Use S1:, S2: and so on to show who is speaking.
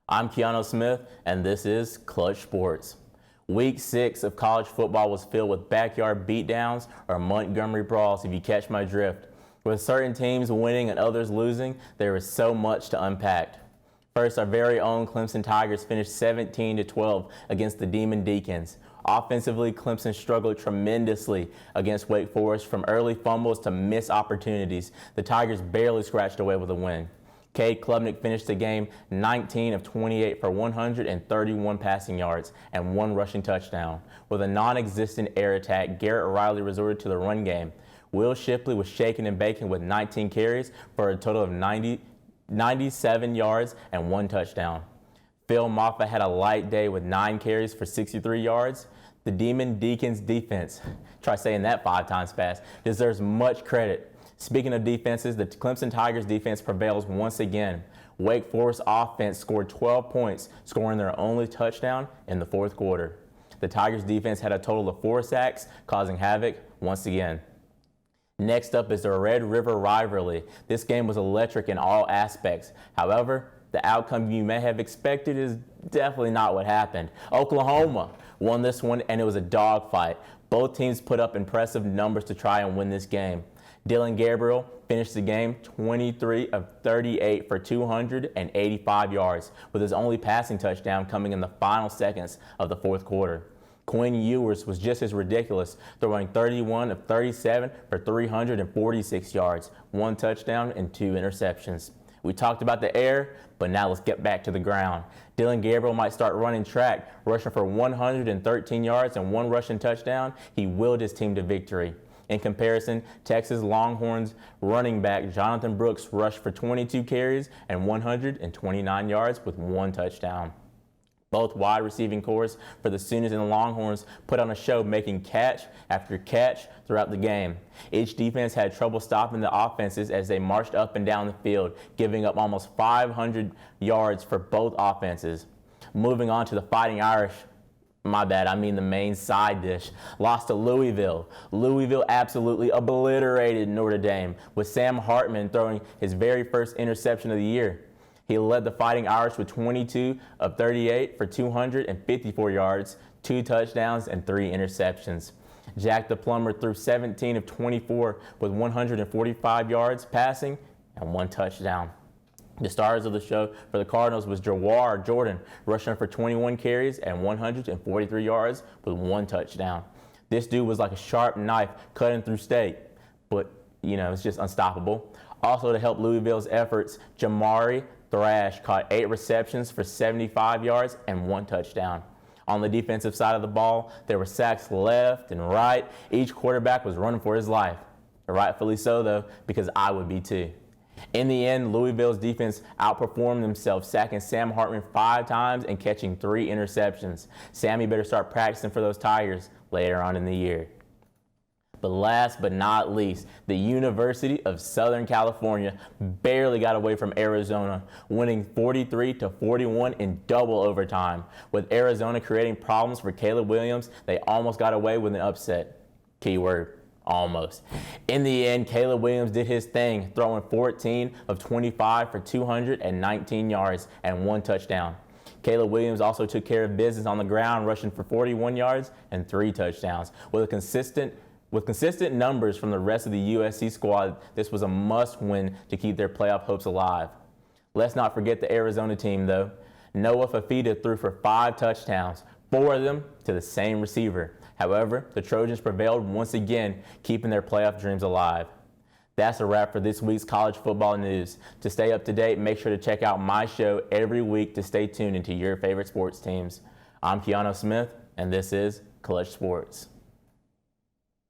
S1: I'm Keano Smith, and this is Clutch Sports. Week 6 of college football was filled with backyard beatdowns or Montgomery brawls, if you catch my drift. With certain teams winning and others losing, there is so much to unpack. First, our very own Clemson Tigers finished 17-12 against the Demon Deacons. Offensively, Clemson struggled tremendously against Wake Forest, from early fumbles to missed opportunities. The Tigers barely scratched away with a win. Cade Klubnik finished the game 19 of 28 for 131 passing yards and 1 rushing touchdown. With a non-existent air attack, Garrett Riley resorted to the run game. Will Shipley was shaken and baking with 19 carries for a total of 97 yards and 1 touchdown. Phil Maffa had a light day with 9 carries for 63 yards. The Demon Deacons defense, try saying that 5 times fast, deserves much credit. Speaking of defenses, the Clemson Tigers defense prevails once again. Wake Forest offense scored 12 points, scoring their only touchdown in the fourth quarter. The Tigers defense had a total of 4 sacks, causing havoc once again. Next up is the Red River rivalry. This game was electric in all aspects. However, the outcome you may have expected is definitely not what happened. Oklahoma won this one, and it was a dogfight. Both teams put up impressive numbers to try and win this game. Dylan Gabriel finished the game 23 of 38 for 285 yards, with his only passing touchdown coming in the final seconds of the fourth quarter. Quinn Ewers was just as ridiculous, throwing 31 of 37 for 346 yards, 1 touchdown and 2 interceptions. We talked about the air, but now let's get back to the ground. Dylan Gabriel might start running track, rushing for 113 yards and 1 rushing touchdown. He willed his team to victory. In comparison, Texas Longhorns running back Jonathan Brooks rushed for 22 carries and 129 yards with 1 touchdown. Both wide receiving corps for the Sooners and the Longhorns put on a show, making catch after catch throughout the game. Each defense had trouble stopping the offenses as they marched up and down the field, giving up almost 500 yards for both offenses. Moving on to the Fighting Irish. My bad, I mean the main side dish. Lost to Louisville. Louisville absolutely obliterated Notre Dame, with Sam Hartman throwing his very first interception of the year. He led the Fighting Irish with 22 of 38 for 254 yards, 2 touchdowns, and 3 interceptions. Jack the Plumber threw 17 of 24 with 145 yards passing and 1 touchdown. The stars of the show for the Cardinals was Jawar Jordan, rushing for 21 carries and 143 yards with 1 touchdown. This dude was like a sharp knife cutting through steak, but, it's just unstoppable. Also, to help Louisville's efforts, Jamari Thrash caught 8 receptions for 75 yards and 1 touchdown. On the defensive side of the ball, there were sacks left and right. Each quarterback was running for his life. Rightfully so, though, because I would be too. In the end, Louisville's defense outperformed themselves, sacking Sam Hartman 5 times and catching 3 interceptions. Sammy better start practicing for those Tigers later on in the year. But last but not least, the University of Southern California barely got away from Arizona, winning 43-41 in double overtime. With Arizona creating problems for Caleb Williams, they almost got away with an upset. Keyword. Almost. In the end, Caleb Williams did his thing, throwing 14 of 25 for 219 yards and 1 touchdown. Caleb Williams also took care of business on the ground, rushing for 41 yards and 3 touchdowns. With consistent numbers from the rest of the USC squad, this was a must-win to keep their playoff hopes alive. Let's not forget the Arizona team, though. Noah Fafita threw for 5 touchdowns, 4 of them to the same receiver. However, the Trojans prevailed once again, keeping their playoff dreams alive. That's a wrap for this week's college football news. To stay up to date, make sure to check out my show every week to stay tuned into your favorite sports teams. I'm Keano Smith, and this is Clutch Sports.